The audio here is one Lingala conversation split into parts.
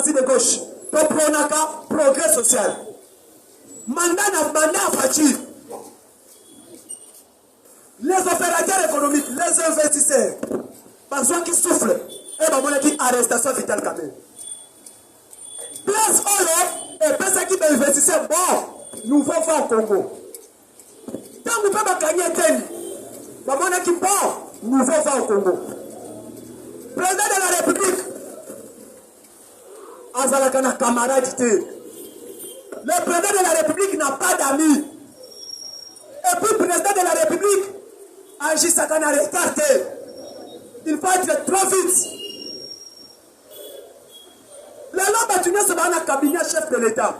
parti de gauche. Pour progrès social. Mandat à Fati. Les opérateurs économiques, les investisseurs, besoin qui soufflent, et ben qui arrestation vitale quand même. Place Olo, et personne qui va investir, bon, nous vont faire au Congo. Tant que nous ne pouvons pas gagner tel, qui bon, nous vont faire au Congo. Président de la République, Azalakana camarade. Le président de la République n'a pas d'amis. Et puis le président de la République agit sa canne à écarter. Il faut être trop vite. Les lois bâtiments sont dans le cabinet chef de l'État.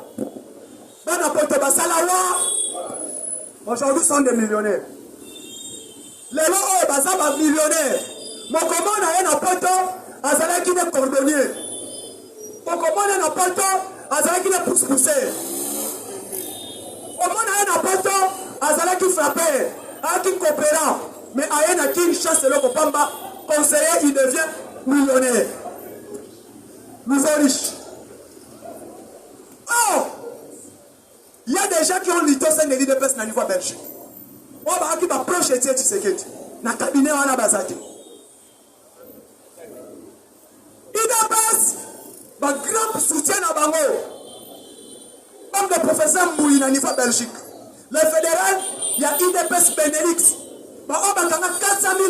Aujourd'hui sont des millionnaires. Les lois sont millionnaires. Mon commande a un apportant à Zala qui est cordonnier. Mon commande a un apportant à Zala qui est pousse-poussé. Mon commande a un apportant à Zala qui frappait, à qui coopérant. Mais à un qui chasse le Kopamba, conseiller, il devient millionnaire. Nous sommes riches. Oh! Il y a des gens qui ont lutté au sein de l'IDPS dans le niveau belge. On va qui va proche de Tshisekedi. Dans le cabinet, on a basé. IDPS, un grand soutien à Bango. Comme le professeur Mouy dans le niveau Belgique. Le fédéral, il y a IDPS Benelux. On a 400 000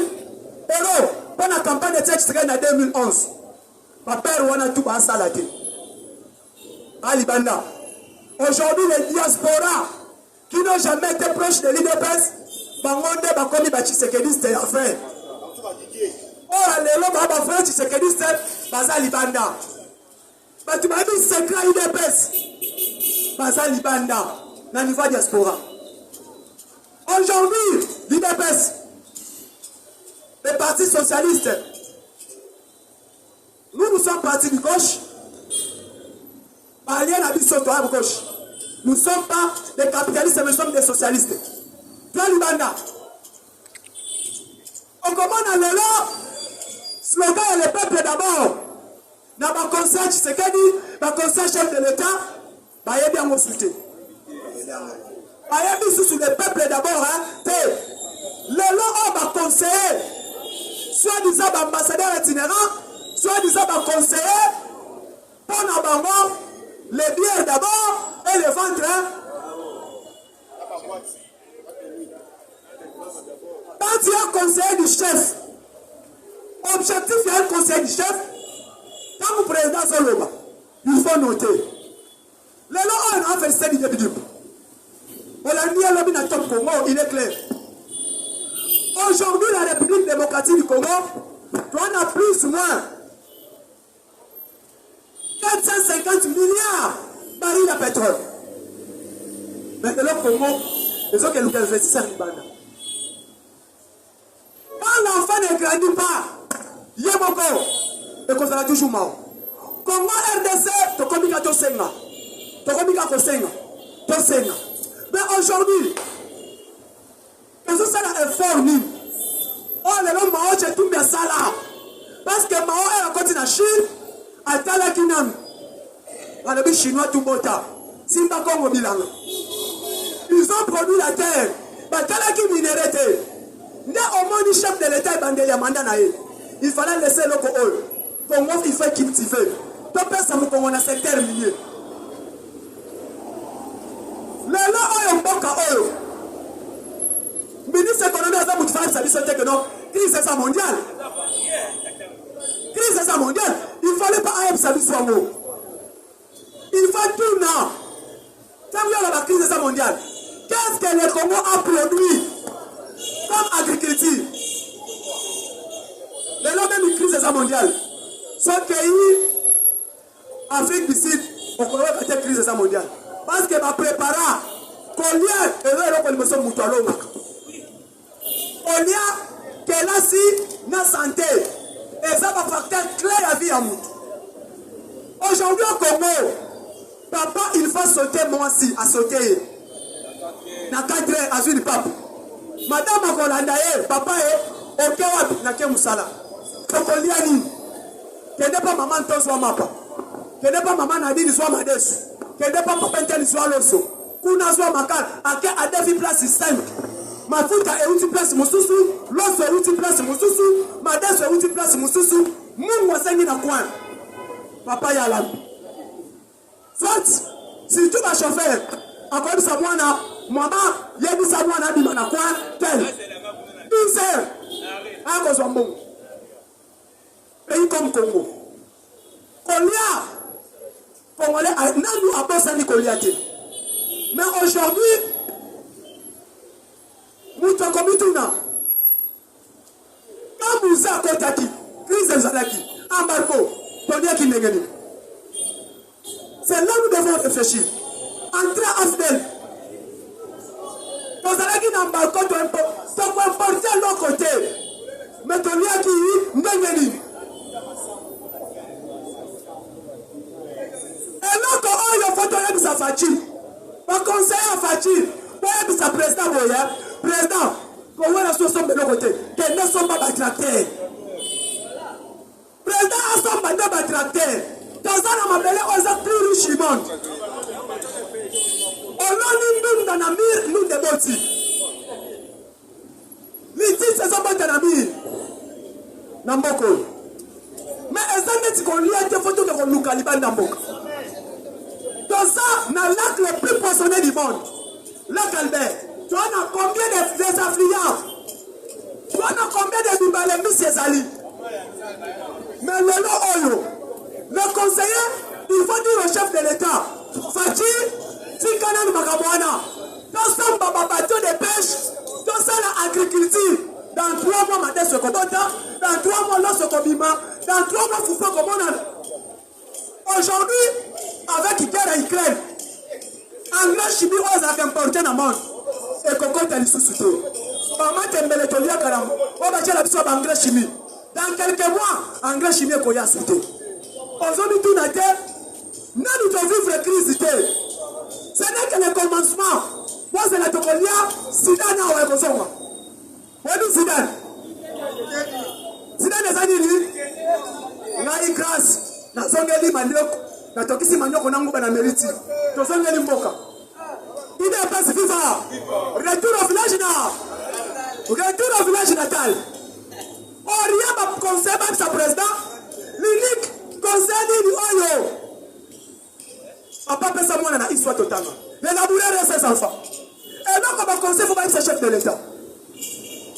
euros pour la campagne de Tshisekedi en 2011. Ma père, on a tout à salaté. Alibanda. Aujourd'hui, les diasporas qui n'ont jamais été proches de l'IDPS, Bangonde, Bakomi, Tshisekedi, c'était la fin. Oh, les lois, Bafra, Tshisekedi, c'était Baza Libanda. Tu m'as dit secret IDPS. Baza Libanda. Dans le niveau diaspora. Aujourd'hui, l'IDPS, les partis socialistes, nous sommes partis du gauche. Alliés à Bissoto à gauche. Nous ne sommes pas des capitalistes, mais nous sommes des socialistes. Toi, Libanda. On commande à l'élo. Slogan est le peuple d'abord. Dans ma conseil, c'est qu'elle dit, ma conseil chef de l'État, bah, il y a bien mon soutien. Bah, il y a bien sous le peuple d'abord, hein. L'élo, on va conseiller. Soit disant ambassadeur itinérant, soit disant conseiller, pour nous les bières d'abord et les ventres. Quand il y a un conseiller du chef, objectif, il y a un conseiller du chef, quand vous président Zoloba, il faut noter. Les lois, on a fait ça du début. On a mis à l'homme dans le Congo, il est clair. Aujourd'hui, la République démocratique du Congo, on a plus ou moins 450 milliards de barils de pétrole. Maintenant, le Congo, les autres qui investissent en Libanda. Quand l'enfant ne grandit pas, il y a mon corps, et qu'on sera toujours mort. Congo RDC, tu communiques à ton Senga. Tu communiques à ton Senga. Mais aujourd'hui, les autres sont informés. Oh, les gens, Mao, j'ai tout mis ça là. Parce que Mao est à côté de la Chine. Atala Kinam, les Chinois tout bota, Simba Congo Bilanga. Ils ont produit la terre, Atala qui minéralité. Dès au moins le chef de l'État est bandé Yamanda Nae. Il fallait laisser le Congo. Congo, il faut cultiver. Tout personne Congo dans le secteur minier. Les lois ont un bon chaos. Ministre économique à Zabout France, ça dit que non, crise c'est mondiale. Crise c'est mondiale. Il ne fallait pas aller sa vie soit mot. Il faut tout non. Quand il y a la crise mondiale, qu'est-ce que le Congo a produit comme agriculture? Mais là même une crise mondiale. Ce pays, Afrique du Sud, on connaît cette crise mondiale. Parce que ma prépara, combien et là on me sommes mutualo mak. Combien que là si na santé. Et ça va facteur clair à vie à nous. Aujourd'hui au Congo, papa, il faut sauter moi aussi, à sauter. Na cadre à du pape. Madame Akolandaye, papa est au Kewab, na Kemusala. Tokoliani. Ce n'est pas maman, toi, soit ma papa. que n'est pas maman Nadine soit Madesu, que n'est pas papa Nteli soit Loso, Kuna soit Makar, à défi place 5. Mafuta est une place Moussousou, Loso est une place Moussousou, Madesu est une place Moussousou, Mungu wasengi na coin. Papa Yalam. Soit, si tu vas chauffer, encore une fois, maman, il y a des savons à Bimana coin, tel. 12 heures. Un Kozwambo. Pays comme Congo. Kolia, Congolais, nous avons sani Koliati. Mais aujourd'hui, nous sommes comme Tuna. Quand vous avez Kotaki, crise Zalaki, embargo, Tonia Kinegeni. C'est là où nous devons réfléchir. Entrer à Asdel. Tozalaki n'embargo, tu peux importer de l'autre côté. Mais Tonia qui Ngengeni. Et l'autre, il faut que ça Fachi. Pas conseiller à Fachi. Pour être sa président, président, pour voir la situation de l'autre côté. Qu'ils ne sont pas tractés. Président a son mandat de tracter. Dans un amabélé, on a plus riche du monde. On a une dans la mire, nous des bâtis. Les 10 saisons dans la mire. Namboko. Mais est-ce qu'on lit des photos de nous Caliban Namboko? Dans ça, dans le lac le plus poissonné du monde, lac Albert, tu en as combien des affluents? Tu en as combien de Bimbalemi Césali? Mais le conseiller, il faut dire au chef de l'État, Fachi, Tikanan Makabouana, dans son bateau de pêche, dans ça l'agriculture, dans 3 mois, Maté Sokobota, dans 3 mois, Lossokobima, dans 3 mois, Foufou Komona. Aujourd'hui, avec l'Ukraine et l'Ukraine, engrais chimie aux importés dans le monde, et Coco Talissousouté. Maman Tembele Tolia Karam, on va dire la engrais chimie. Dans quelques mois, engrais chimie est koya sauté. Aujourd'hui, tout n'a été, nous devons vivre la crise. Ce n'est que le commencement. Moi, c'est la Tokolia, Sidana ou Ekosoma. Où est Sidane? Sidane des années, on a eu grâce. Na zongeli manioko, na tokisi manioko nangu bana meriti. To zongeli mboka. Il est pas viva. Retour au village na. Retour au village natal. Oria ba conseil ba sa président. L'unique conseil ni oyo. Papa pesa mwana na histoire totalement. Les laboureurs et ses enfants. Et donc ba conseil faut pas être chef de l'État.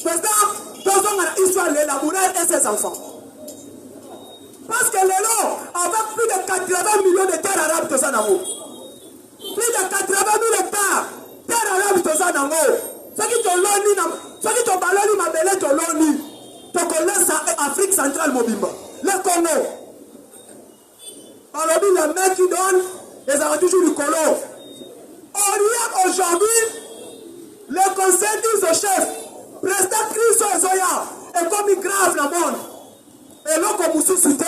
Président, dans la histoire les laboureurs et ses enfants. Parce que les lots, avec plus de 80 millions de terres arabes, tout ça dans l'eau. Plus de 80 000 hectares, terres arabes, tout ça dans l'eau. Ce qui te l'ont ce qui te ballonne, ma belle, te l'ont te connaissent Afrique centrale, Mobimba. Le Congo. Alors, les mecs qui donnent, ils ont toujours du colo. Aujourd'hui, le conseil dit au chef, président Christo Ezoya, est comme grave le monde. Et là, comme vous souhaitez,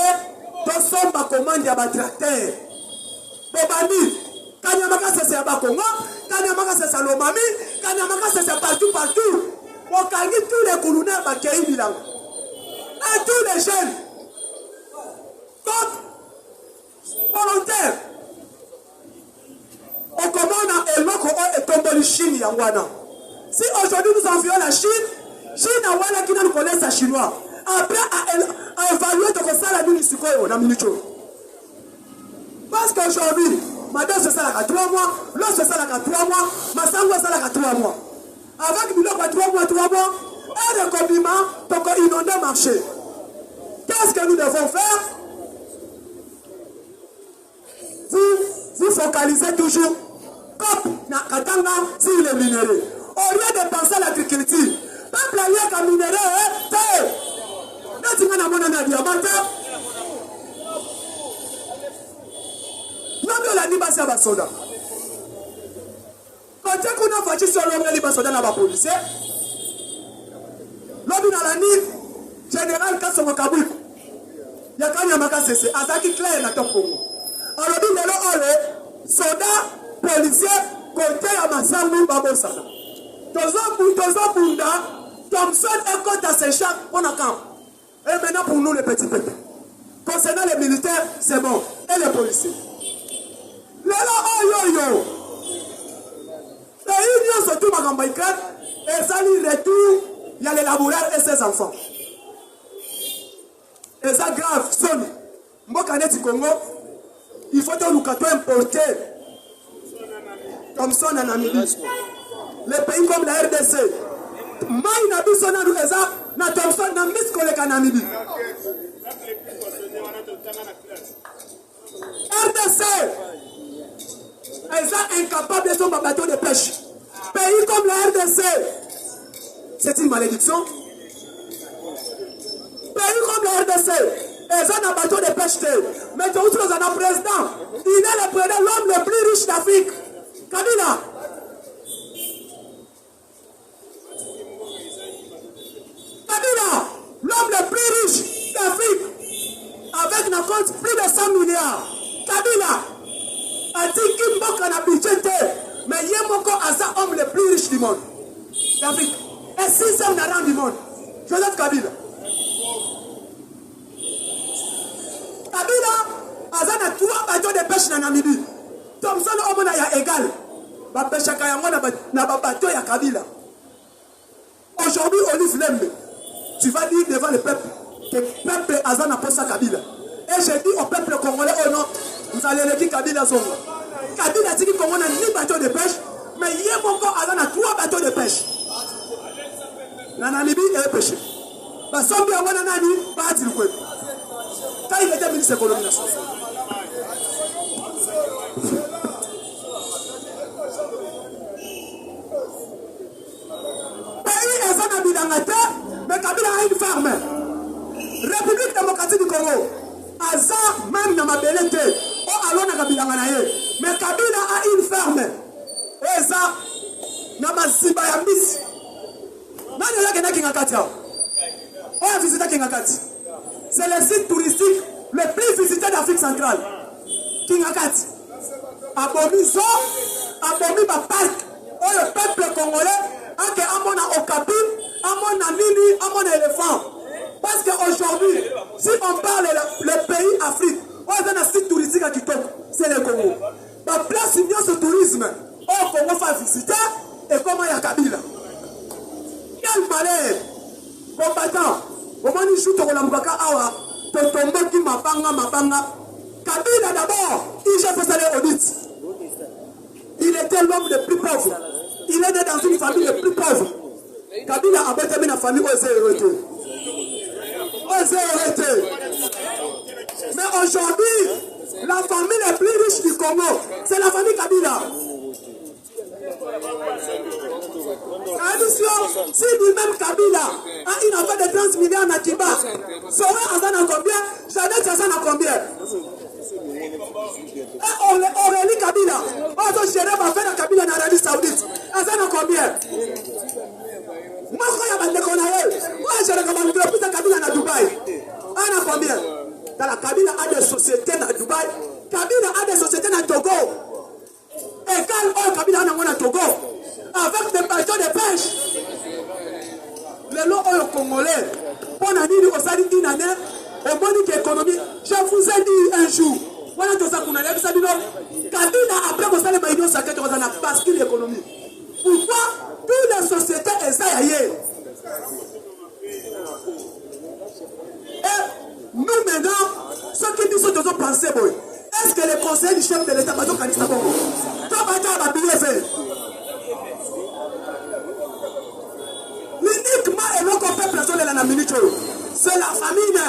nous sommes à commande de tracteur. Bobani, quand il y a un à Congo, quand il y a un à Lomami, quand il y a un partout. On gagne tous les colonels à Kéhi Bilan. Et tous les jeunes. Donc, volontaires. On commande et l'autre est tombé en Chine. Si aujourd'hui nous envions la Chine, Chine a qui nous connaît sa chinois. Après, à évaluer de ça la nuit du on a minute. Parce qu'aujourd'hui, madame se sert à 3 mois, l'autre se sert à 3 mois, ma sangue se sert à 3 mois. Avec du lot à 3 mois, et le compliment, donc inonder le marché. Qu'est-ce que nous devons faire? Vous focalisez toujours comme Katanga sur les minéraux. Au lieu de penser à l'agriculture, peuple allié comme minéraux, tu as un diamant. Non, la liba c'est basoda. Quand tu as fait sur l'homme, liba soda na policier. L'homme dans la nuit, général Kassongo Kabou. Il y a quand même un cessé. Azaki clair na top Congo. Alors, il y a le soda, policier, côté à Massamou Babosana. Tozo Bunda, Thompson et Côte à Séchak, on a camp. Et maintenant pour nous les petits peuples. Concernant les militaires, c'est bon. et les policiers. Lelo oyo. Pays nyonso tout makambo ikrat et ça lui retour, il y a les laboureurs et ses enfants. Et ça grave, sonne. Mboka neti Congo, il faut que nous importer comme ça en Namibie. Les pays comme la RDC, Maï Nabiso Nadu Eza, na Thompson na Miss Koleka Namibie. RDC, Eza incapable de son bateau de pêche. Pays comme la RDC, c'est une malédiction. Pays comme la RDC, Eza un bateau de pêche. Mais tu as un président, il est le président, l'homme le plus riche d'Afrique. Kabila. Kabila, l'homme le plus riche d'Afrique, avec un compte plus de 100 milliards. Kabila a dit qu'il manque un budget, mais il y a l'homme le plus riche du monde, d'Afrique. Et 6e rang du monde. Joseph Kabila. Kabila a 3 bateaux de pêche dans Namibie. Thompson Omona ya égal. Ba pêche kayango na ba bateau ya Kabila. Aujourd'hui, Olive Lembe, tu vas dire devant le peuple que le peuple Azana posa Kabila. Et je dis au peuple congolais, oh non, vous allez le dire Kabila Zongo. Kabila dit qu'on a ni bateau de pêche, mais il y a encore Azana 3 bateaux de pêche. La Namibie est pêché. Parce que si on a Nani, pas dire quoi. Quand il était ministre de l'économie nationale. Mais Kabila a une ferme. République démocratique du Congo. Aza même dans ma belette. Oh allons na Kabila nganaye. Mais Kabila a une ferme. Eza na maziba ya mbisi. Nani yake na kingakati hao? On a visité Kingakati. C'est le site touristique le plus visité d'Afrique centrale. Kingakati. Abomi zo, abomi ba parc. Oh le peuple congolais a que amona okapi. À mon ami, à mon éléphant. Parce qu'aujourd'hui, si on parle le pays Afrique, on a un site touristique à Kitoko, c'est le Congo. La place où il y a ce tourisme, au Congo fait visiter, et comment il y a Kabila. Quel malheur! Combattant, au moment où il joue au Lambaka Awa, Totombo qui mabanga. Kabila d'abord, il a fait ça l'audit. Il était l'homme le plus pauvre. Il est né dans une famille le plus pauvre. Kabila a battu la famille aux hérité. Mais aujourd'hui, la famille la plus riche du Congo, c'est la famille Kabila. Si lui-même Kabila a une affaire de 30 milliards à Kiba, Soré Azan a combien? Janet Azan a combien? Et Aurélie Kabila, on a géré ma faire Kabila en Arabie Saoudite. Azan a combien? Moi, je recommande plus de Kabila à Dubaï. On a combien? Dans la Kabila a des sociétés à Dubaï. Kabila a des sociétés à Togo. Et quand Kabila a à Togo, avec des bateaux de pêche, les lots congolais, pour la nuit, au Sali une année, au monde de l'économie, je vous ai dit un jour, voilà tout ça qu'on a dit, Kabila après vous allez maïno saké dans la bascule l'économie. Pourquoi toutes les sociétés essayent? Et nous maintenant, ceux qui disent que nous pensons, est-ce que le conseil du chef de l'État va donc aller à Congo? L'uniquement et non qu'on fait personne de la minute, c'est la famine.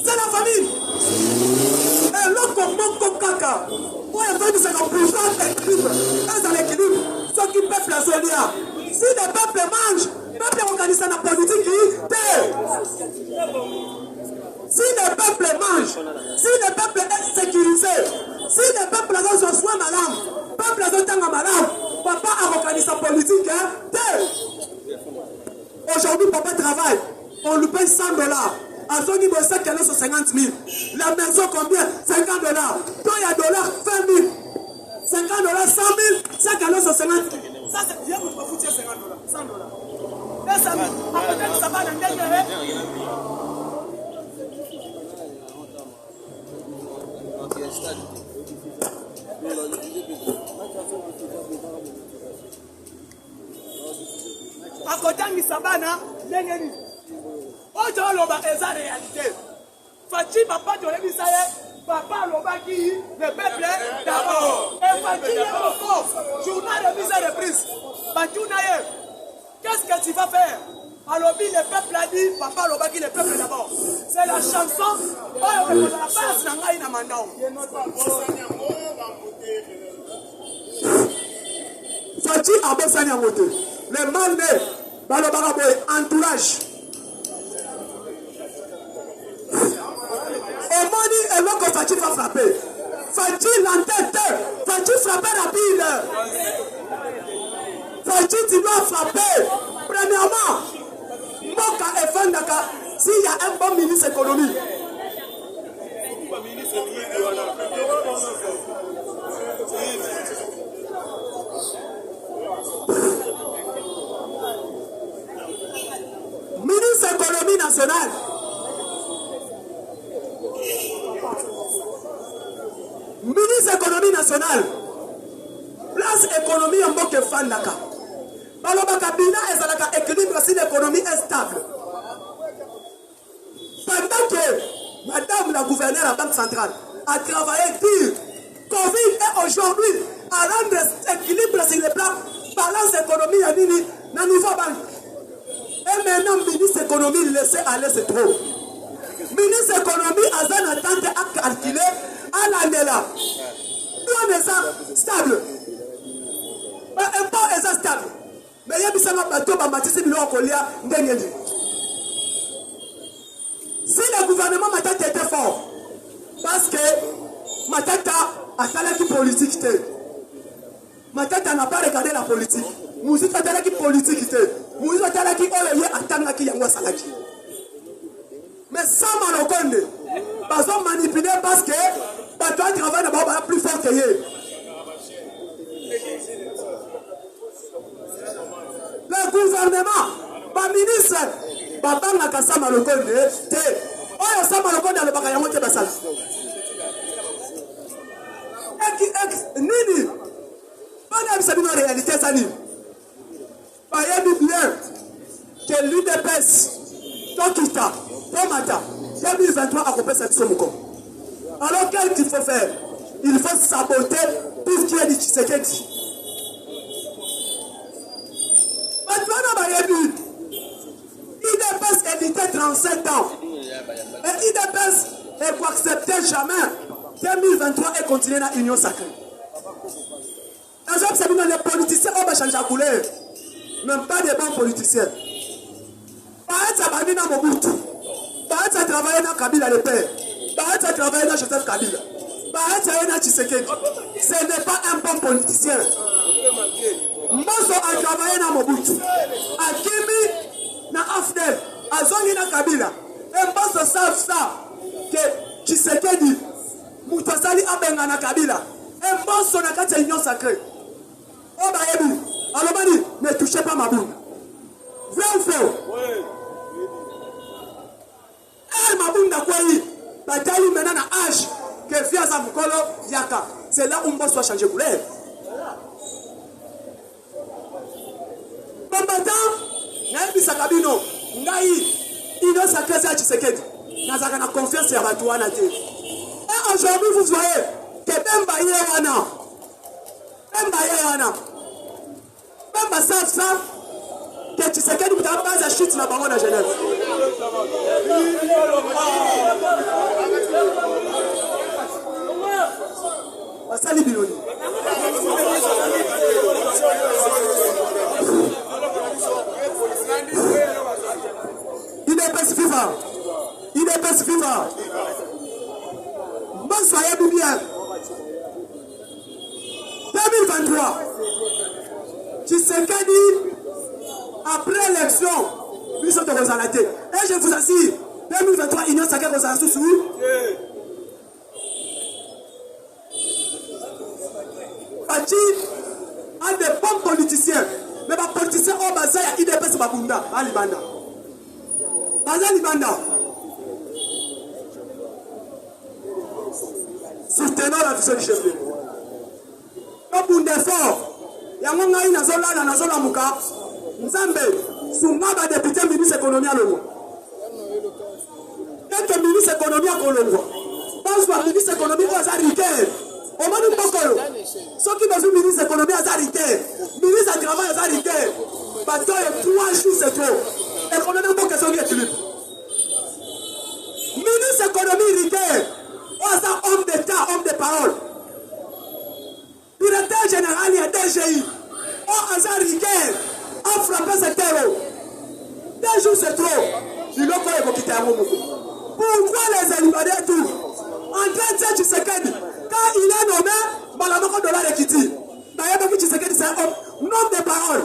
C'est la famine. Et l'autre qu'on manque comme caca. Pour être de 50% d'équilibre, dans l'équilibre, ceux qui peuvent la solia. Si le peuple mange, le peuple organise la politique si le peuple mange, si le peuple est sécurisé, si le peuple a son soin malade, le peuple a son temps malade, papa a organisé sa politique. Aujourd'hui, papa travaille, on lui paye $100. À son niveau, c'est qu'elle est sur 50 000. La maison, combien? 50 $. Quand il y a dollars, 20 000. 50 $, 100 000, c'est qu'elle est sur 50 000. Ça, c'est bien, vous pouvez foutre 50 $, 100 $. Et ça, peut-être ça va dans quelques wana ndenge nini ojo loba eza réalité Fachi papa de l'Ebisaye papa lobaki le peuple d'abord et Fachi le journal de mise en reprise Batounaye qu'est-ce que tu vas faire alors le peuple a dit papa lobaki le peuple d'abord c'est la chanson oh on la base na ngai na mandao Fachi abosani a moté le mal né balobaka boy entourage et moni et l'autre Fachi va frapper Fachi l'entête Fachi frapper rapide Fachi tu dois frapper premièrement Moka et Fandaka s'il y a un bon ministre économie ministre économie nationale ministre économie nationale place économie en Moka et Fandaka balobaka bina ezalaka équilibre si l'économie est stable pendant que madame la gouverneure de la banque centrale a travaillé dur Covid est aujourd'hui à rendre équilibre sur le plan balance économie à nini na niveau banque et maintenant ministre économie laisser aller c'est trop ministre économie a une attente à calculer à l'année là on est stable impôt est stable mais il y a des bateaux qui ont si le gouvernement Matata était fort, parce que Matata a talaki politique, Matata n'a pas regardé la politique. Musique a talaki politique, Musique a talaki oleye atangaki yangwa salaki. Mais sans malokonde, ils ont manipulé parce que Bateau travaille d'abord plus fort que eux. Le gouvernement, le ministre, Baba Nakasa Malokonde, Oyo Sama Malokonde a le bagayango te basala. Nini, pas d'absolu en réalité, ça dit. Paye bien que l'UDPS, Tokita, Tomata, 2023 a coupé cette somme. Alors qu'est-ce qu'il faut faire? Il faut saboter tout ce qui est du Tshisekedi. IDPS était 37 ans. Et IDPS ne peut accepter jamais 2023 et continuer dans l'union sacrée. Les politiciens ont changé la couleur. Même pas des bons politiciens. Pas être abandonné dans Mobutu. Pas être travailler dans Kabila le père. Pas être travailler dans Joseph Kabila. Pas être dans Tshisekedi. Ce n'est pas un bon politicien. Mozo a travaillé dans Mobutu. Akimi na Afdel. Azongi na Kabila. Et Mozo savent ça. Que Tshisekedi. Moutazali abenga na Kabila. Et Mozo na kati union sacrée. Oba Ebu. Alobani, ne touchez pas ma boule. Vrai ou faux? Elle m'a boule d'Akwaï. Bataille maintenant à âge. Que via Zamukolo Yaka. C'est là où Mbo soit changé pour elle. Combattant, Naïbi Sakabino, Naï, il a sacré ça à Tshisekedi. Nazaka na confiance à Batouana. Et aujourd'hui, vous voyez que Bemba Yewana, Bemba savent ça, que Tshisekedi n'a pas de chute dans la parole de Genève. Basali Biloni. Il est pacifiant. Bon, soyez bien. 2023. Tshisekedi, après l'élection, nous sommes de Rosalate. Et je vous assure, 2023, Union Sacrée Rosalate sous. Fachi a des bons politiciens. Mais les politiciens ont basé à IDPS Babunda, à Libanda. Basé Libanda. Soutenons la vision du chef. Babunda est fort. Yangonga ina zola na zola muka. Nzambe, Sungaba député ministre économie à l'Ongo. Quelques ministres économie à Colombo. Parce que ministre économie à Zarité. Au moins de Bokolo. Ceux qui sont ministre économie à Zarité. Ministre du travail à Zarité. Parce que 3 jours c'est trop. Économie à Bokolo est libre. Ministre économie Riquet. Homme d'État, homme de parole. Directeur général, il y a DGI. Oh, Azar Riquet. On frappe ce terreau. 2 jours c'est trop. Il n'a pas évoqué un mot. Pourquoi les animadeurs tout en train de dire Tshisekedi, quand il est nommé, Balamoko de la Rekiti. D'ailleurs, Tshisekedi, c'est un homme de parole.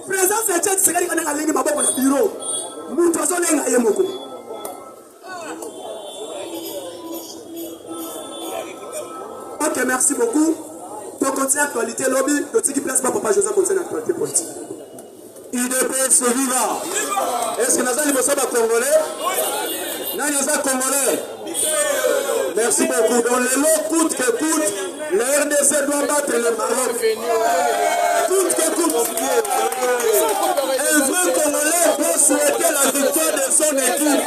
Président Fetchet Tshisekedi, quand il a ligné ma boîte au bureau, nous faisons les Yemoko. Ok, merci beaucoup. Pour continuer l'actualité, lobby, le petit qui place pas Papa Joseph continue l'actualité politique. UDPS vivant. Est-ce que nous avons les Congolais? Non, nous sommes Congolais. Merci beaucoup. Donc, les lots coûtent que coûte, le RDC doit battre le Maroc. Coûte que coûte. Un vrai Congolais peut souhaiter la victoire de son équipe.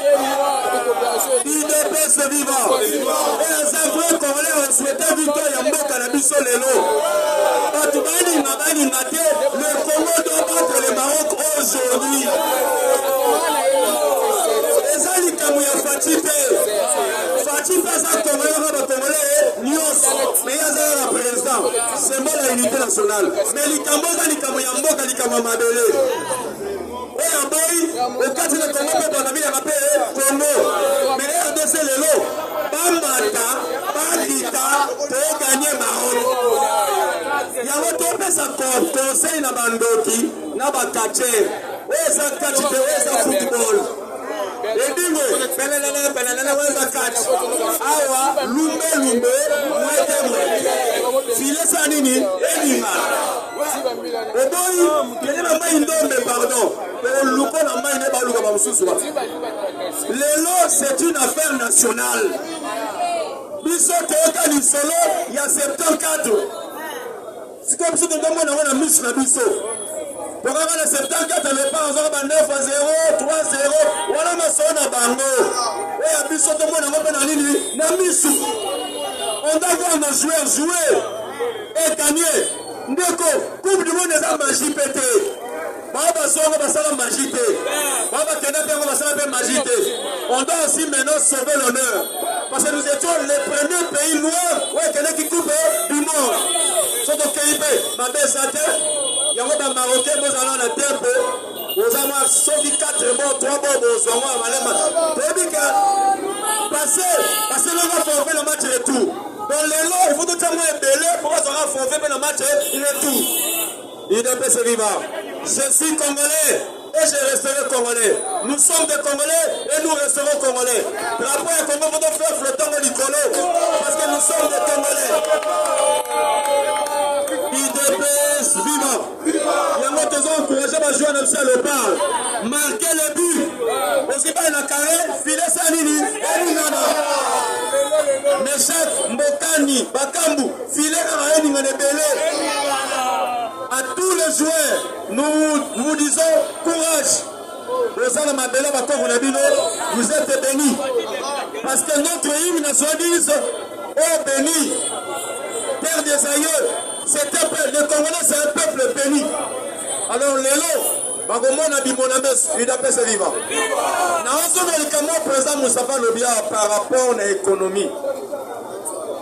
UDPS vivant. Et un vrai Congolais a souhaité la victoire de Mboka na biso lelo. Le Congo doit battre le Maroc aujourd'hui. Les Alikamu ya Fatipé. Fatipé ça Congolais, mais il y a un président. C'est moi la unité nationale. Mais l'Ikambo ça l'Ikamu ya Mboka l'Ikamu Mabele. Et en boy, au cas de Congo peut on a mis la Congo. Mais les RDC lelo, Bambata, Bandita, pour gagner Maroc. Il y a un conseil na bandoki na bakache weza catch te weza football edingo pelelele weza catch awa lumbe mwete file sa nini enima oboyi kele mai ndombe pardon pero luko na mai ne baluka ba mususu lelo c'est une affaire nationale biso toka ni solo il y a 74. C'est comme si nous avons un miss na biso. Pour avoir le 74, le pas en 9-0, 3-0, voilà ma son à bango. Et à biso, tout le monde a un ligne, na miss. On doit voir nos joueurs jouer et gagner. Ndeko, Coupe du monde est en magie pété. Baba Songo va faire la magie. Baba Kenape va faire la magie. On doit aussi maintenant sauver l'honneur. Parce que nous étions les premiers pays noirs qui coupent du monde. Sauf au KIP, ma belle santé, il y a un Marocain, nous allons à tempo. Nous avons sauvé 4 mots, 3 mots, nous avons à Malema. Passer le va former le match retour. Dans les lots, il faut tout le monde être belé pour qu'on va former le match retour. UDPS vivant. Je suis Congolais et je resterai Congolais. Nous sommes des Congolais et nous resterons Congolais. Drapeau et Congo vont faire flottant au Nicolo parce que nous sommes des Congolais. UDPS vivant. Il y a un autre encouragé à jouer à le parle. Marquer le but. Aussi pas la carré, filer sa nini. Et nous n'en Meshak, Mbokani, Bakambu, filer à un à tous les joueurs, nous disons courage. Vous êtes bénis. Parce que notre hymne national dit oh béni, terre des aïeux. Le Congolais c'est un peuple béni. Alors les UDPS vivant. Président Moustapha Lobia par rapport à l'économie.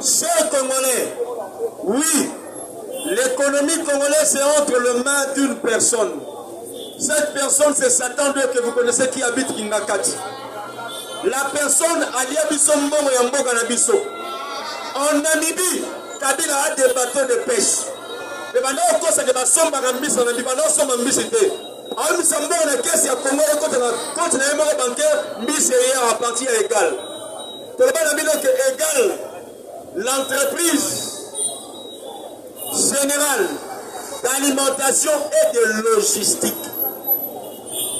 Chers Congolais, oui. L'économie congolaise c'est entre les mains d'une personne. Cette personne c'est Satan 2 que vous connaissez qui habite Kingakati. La personne Alia Bissombo et Mboga Nabiso. En Namibie, Kabila a des bateaux de pêche. Les bateaux c'est des bateaux de pêche. En Missambo, on a caisse à Congo contre les membres bancaires, misérieux à partir égale. Tout le monde a dit que égal l'entreprise générale d'alimentation et de logistique.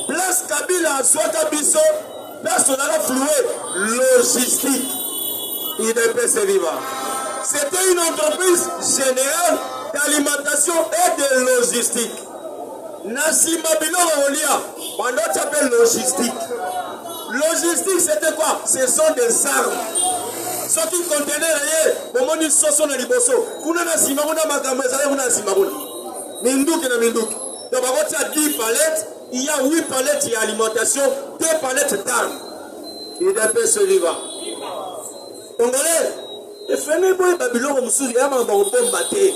Place Kabila, soit Kabiso, place on a floué logistique. UDPS vivant. C'était une entreprise générale d'alimentation et de logistique. Nasima Bilo Olia, On appelle logistique. Logistique, c'était quoi? Ce sont des armes. Ce qui contenait rien, au moment où ils sont dans les bossos. Kuna na simaguna makamweza, kuna na simaguna. Minduki na minduki. Donc, il y a 10 palettes, il y a 8 palettes d'alimentation, 2 palettes d'armes. Il est un peu ce livre. Congolais, les familles de Babylone, ils ont battu.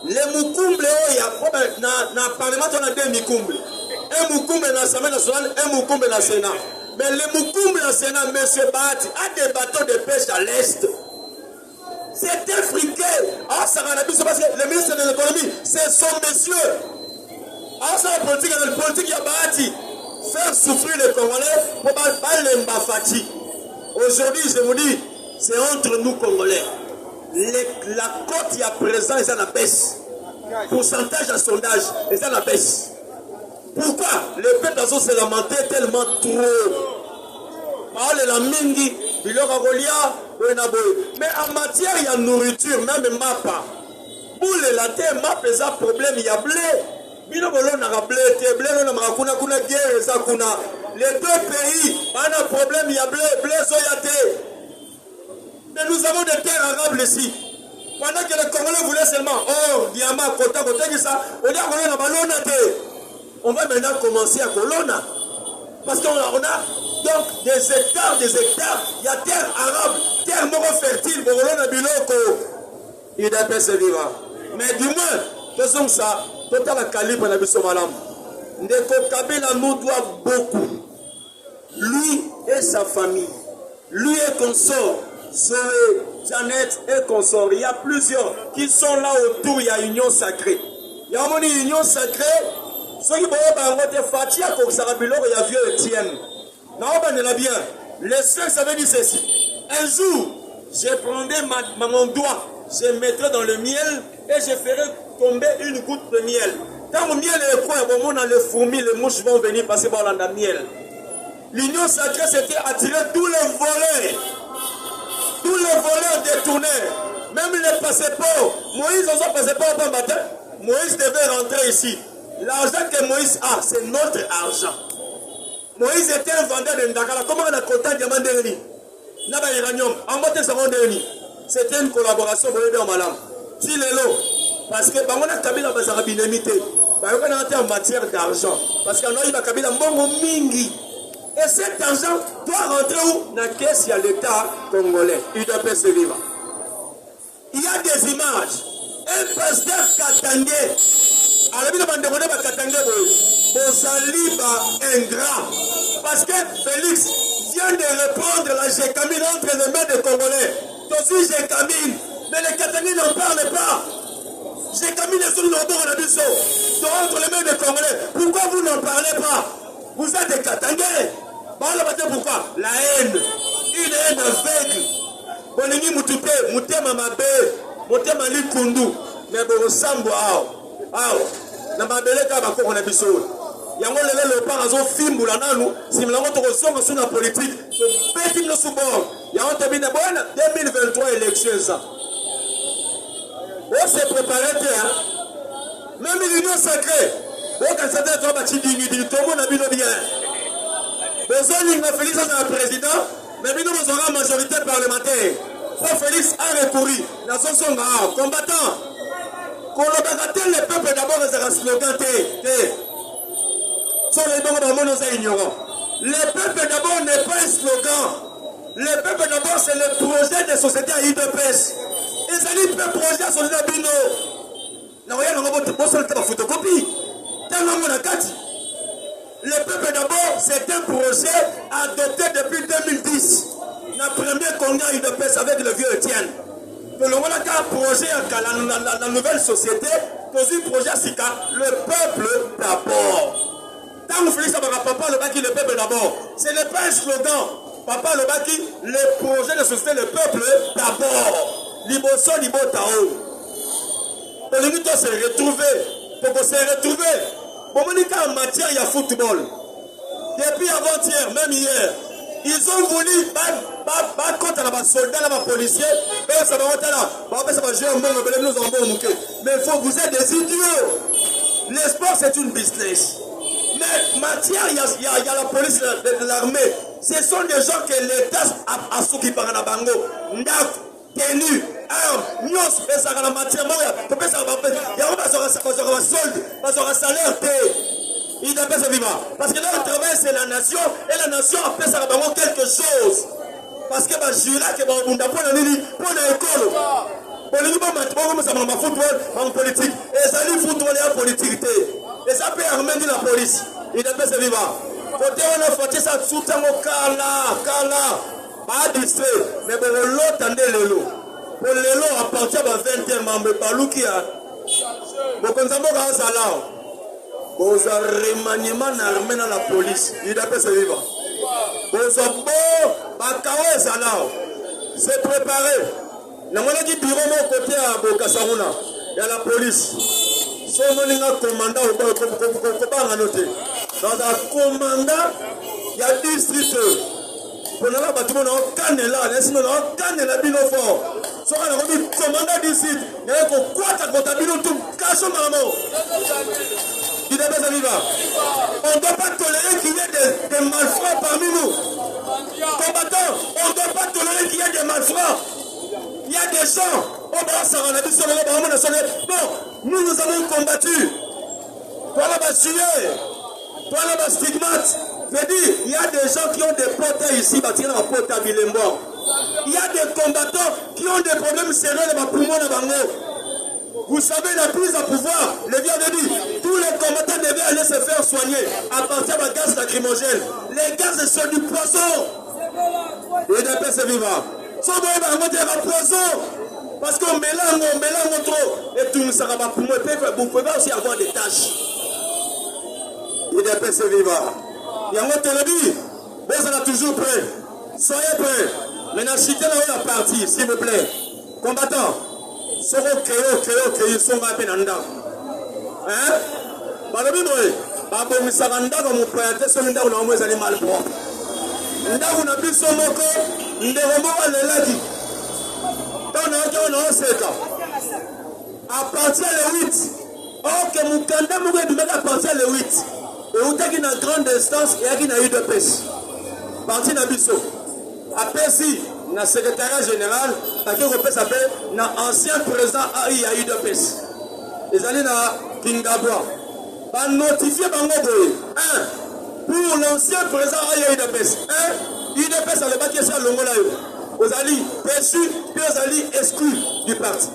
Les Mukumble, il y a un parlement, on a 2 Mukumble. Un Mukumble dans l'Assemblée nationale, un Mukumble dans le Sénat. Mais les Mukumble dans le Sénat, M. Bati, a des bateaux de pêche à l'Est. C'est africain. Ah, ça va parce que le ministre de l'économie, c'est son monsieur. Ah, ça la politique, il y a Bati. Faire souffrir les Congolais pour pas les Mbafati. Aujourd'hui, je vous dis, c'est entre nous Congolais. La cote il y a présent, ils en abaissent. Pourcentage à sondage, ils en abaissent. Pourquoi? Le peuple dans s'est lamenté tellement trop. Mais en matière, il y a nourriture, même MAPA. Pour les latés, MAPA, il y a problème, il y a blé. Les deux pays, on a un problème, il y a blé, soyaté. Mais nous avons des terres arables ici. Pendant que les Congolais voulaient seulement or, diamant, quota, ça, on va maintenant commencer à colonna. Parce qu'on a donc des hectares, il y a terre arabe, terre moro fertile, il est un peu se vivre. Mais du moins, faisons ça. Total la calibre na biso malam. Ndeko Kabila nous doit beaucoup. Lui et sa famille. Lui et consort. Zoé, Janet et consort. Il y a plusieurs qui sont là autour. Il y a union sacrée. Il y a une union sacrée. Ceux qui vont avoir Fatia comme Sarabilo, il y a vieux Etienne. Non, ben il a bien. Les sœurs, ça veut dire ceci. Un jour, je prendrai mon doigt, je mettrai dans le miel et je ferai tomber une goutte de miel. Quand le miel est quoi, au moment où les fourmis, les mouches vont venir passer par le miel. L'union sacrée, c'était attirer tous les voleurs. Tous les voleurs détournés. Même les passeports. Moïse, on a passeport au matin. Moïse devait rentrer ici. L'argent que Moïse a, c'est notre argent. Moïse était un vendeur de Ndakala. Comment on a compté diamant de l'Uni? Naba Iranium. En mode de c'était une collaboration pour aider en malam. Si les lots. Parce que on a Kabila limité. En matière d'argent. Parce qu'on a eu Kabila mingi. Et cet argent doit rentrer où? Dans la caisse, il y a l'État congolais. Il doit se vivre. Il y a des images. Un pasteur Katangé. Alors, il a demandé à Katangé ingrat. Parce que Félix vient de reprendre la Gécamine entre les mains des Congolais. Aussi Gécamine. Mais les Katangé n'en parlent pas. Gécamine est sur le bord de la biseau. Entre les mains des Congolais. Pourquoi vous n'en parlez pas? Vous êtes des Katangais. Pourquoi? La haine. Une haine aveugle. Bolingi Moutouté, Moutema Mabé, Moutema Likundu. Mais bon, Sambo, na mabele ka ba ko na biso. Yango lele le par azo fimbula nanu, simlango to songa suna politique. Petit no subor. Yango tabina bona 2023 élections ça. On s'est préparé hein. Même l'union sacrée. On quand ça doit ba chidingi di tomo na bino bien. Besoin de Félix en président, mais nous avons une majorité parlementaire. Ça, Félix a recouru. Dans son combattant. Qu'on le les peuples d'abord, c'est un slogan. Les peuples d'abord n'est pas un slogan. Les peuples d'abord, c'est le projet de société à IDPS. Et c'est le projet de société à Bino. Nous photocopie. Le peuple d'abord, c'est un projet adopté depuis 2010. La première congrès UDPS avec le vieux Etienne. Le projet dans la nouvelle société, un projet SICA, le peuple d'abord. Tant que Félix Papa le baki, le peuple d'abord. Ce n'est pas un slogan. Papa le baki, le projet de société, le peuple d'abord. Liboso, Libotao. Pour nous se retrouver. Pour qu'on se retrouve. Pour Monica en matière, il y a football. Depuis avant-hier, même hier, ils ont voulu battre contre les soldats, les policiers, et ça va rentrer là. Mais il faut vous êtes des idiots. Le sport, c'est une business. Mais matière, il y a la police de l'armée. Ce sont des gens que l'État a souki par la bango. Ndak, tenu, armes, nyos, pesa la matière. Il y a un solde, un salaire. Il n'a pas vivre. Parce que leur travail, c'est la nation. Et la nation a fait ça quelque chose. Parce que je suis là, que je suis là pour l'école. Pour l'école, football, en politique. Et ça dit football et en politique. Et ça peut amener la police. Il n'a pas vivre. Côté on a fait ça tout le temps au Kala. Pas distrait. Mais pour l'autre, attendez le lot. Pour le lot, à partir de 20 membres, par l'oukia. Bon, comme ça, on ça là. Boza remaniement armé dans la police. Il a fait ce vivant. Boza bon, bakawa salao. C'est préparé. Na mwana ki bureau mon côté à Bokasaruna. Il y a la police. So moninga commandant au pas noté. Dans un commandant, il y a district. Pour la bâtiment on canne là, laisse-nous on canne la bino fort. So on a dit commandant district. Il y a quoi ta comptabilité tout cache maman. On ne doit pas tolérer qu'il y ait des malfrats parmi nous. Combattants, on ne doit pas tolérer qu'il y ait des malfrats. Il y a des gens. Non, nous avons combattu. Toi là-bas, tué. Toi là-bas, stigmate. Je dis, il y a des gens qui ont des potes ici, il y a des combattants qui ont des problèmes sérieux dans les poumons de Bango. Vous savez, la prise à pouvoir, le vieux avait dit, tous les combattants devaient aller se faire soigner à partir de gaz lacrymogène. Les gaz sont du poison. Et des personnes vivantes. Sans doit un poison. Parce qu'on mélange trop. Et tout ça va pour moi. Vous pouvez aussi avoir des tâches. Et des personnes vivantes. Il y a un autre dit, vous êtes toujours prêts. Soyez prêts. Maintenant, citez la partie, s'il vous plaît. Combattants. Soro créo sont à peine en dedans. Hein? Balobi boy, babo misaranda comme pointe sur l'inda on a moins animal propre. L'inda on a plus son moko, ndéromo à l'éladi. On a seka. À partir le 8. Or que Mukanda mourait du mettre à partir le 8. Et où t'as une grande distance et qui n'a eu de pêche. Parti n'abisso. À Pessi. Na secrétariat général, qui s'appelle na ancien président AI de PES. Ils allaient na Kingabwa. Ba notifier bango boy. Pour l'ancien président AI de PES. IDPS à l'époque qui est sur l'ongola yo. Aux alliés perçus, puis aux alliés exclus du parti.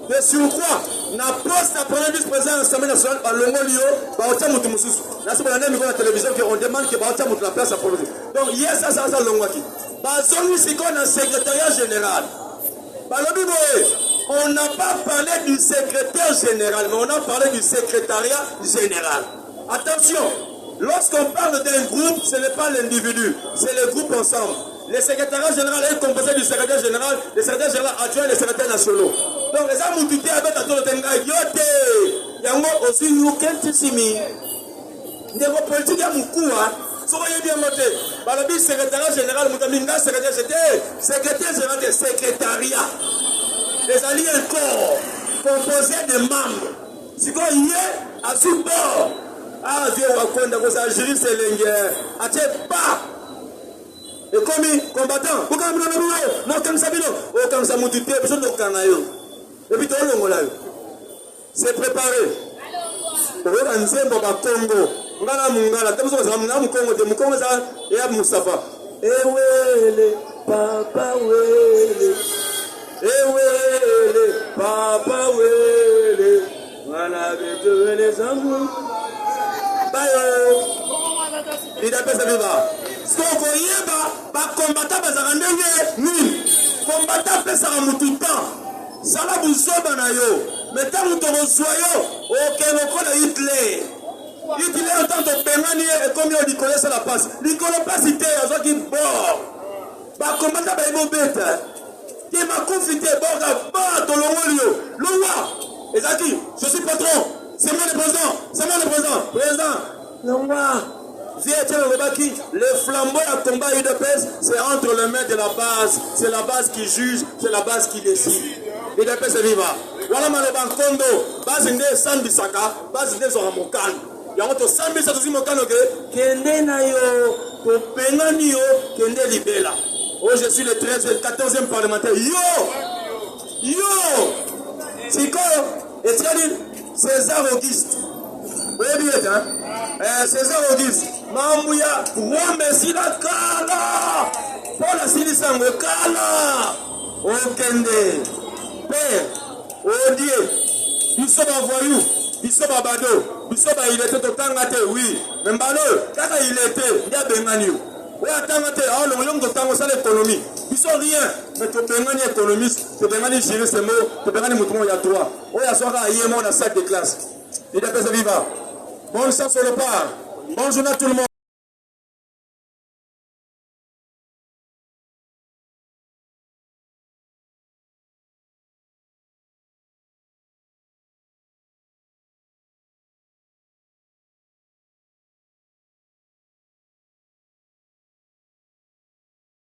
Mais sur quoi? Na poste à premier vice-président de l'Assemblée nationale à l'ongolio, ba otia mutu mususu. Là c'est pour l'année niveau de la télévision qu'on demande que ba otia mutu la place à premier. Donc hier ça l'ongwaki. Bazongi Siko dans le secrétariat général. On n'a pas parlé du secrétaire général, mais on a parlé du secrétariat général. Attention, lorsqu'on parle d'un groupe, ce n'est pas l'individu, c'est le groupe ensemble. Le secrétariat général est composé du secrétaire général, le secrétaire général adjoint et le secrétaire national. Donc les gens moutités avec la tour de Tenga, yote, yango aussi you Niveau politique ya mukua. Soyez bien noté. Par le secrétaire général, Moutaminga, secrétaire général de secrétariat. Les alliés corps composés de membres. Si quoi y est, à support. Ah, Dieu, Wakonda, vous avez juré, c'est l'ingénieur. Attiez pas. Et comme combattant, vous avez dit, non, comme ça, non, comme ça, Moutité, vous avez dit, et puis, tout le monde là. C'est préparé. Vous avez dit, Congo. Ngala mungala tabuzo zamna mukongo za ya Mustafa ewele papa wele ewele papa wele ngala betwele zangu bayo ida pesa viva skoko yeba ba combattant bazarandenge ni combattant pesa mututa sala buzoba na yo meta mutoro soyo okelo Hitler Hitler en tant que Bengani et comme il dit connaît la passe. Il connaît pas cité à ceux qui bord. Bah comment t'as pas eu bête? Qui m'a confité bord à bord de l'Ongolio. L'Ongwa. Et Zaki, je suis patron. C'est moi le président. C'est moi le président. Président. L'Ongwa. Le flambeau à combat UDPS, c'est entre les mains de la base. C'est la base qui juge, c'est la base qui décide. UDPS est vivant. Voilà ma le bancondo. Base n'est sans bisaka. Base n'est sur un mokan. yango tosambisa tozi mokano ke kende na yo topengani yo kende libela. Oh, je suis le 14e parlementaire. Yo sikoyo etikali César Auguste. Oui, bien, hein? César Auguste. Mamouya, roi Messi la kala. Pour la silisango kala. Okende. Père, Odie. Biso ba voyou, biso ba bado, biso ba il était totanga te, oui. Mais mbalo, kaka il était, ya bengani yo. Ouais, tanga te, ah, l'on yom totango ça l'économie. Biso rien, mais to bengani économiste, to bengani gérer ces mots, to bengani mouton ya toi. Oh, ya soira yémo na sac de classe. Il appelle ça viva. Bonne chance sur le part. Bonjour à tout le monde.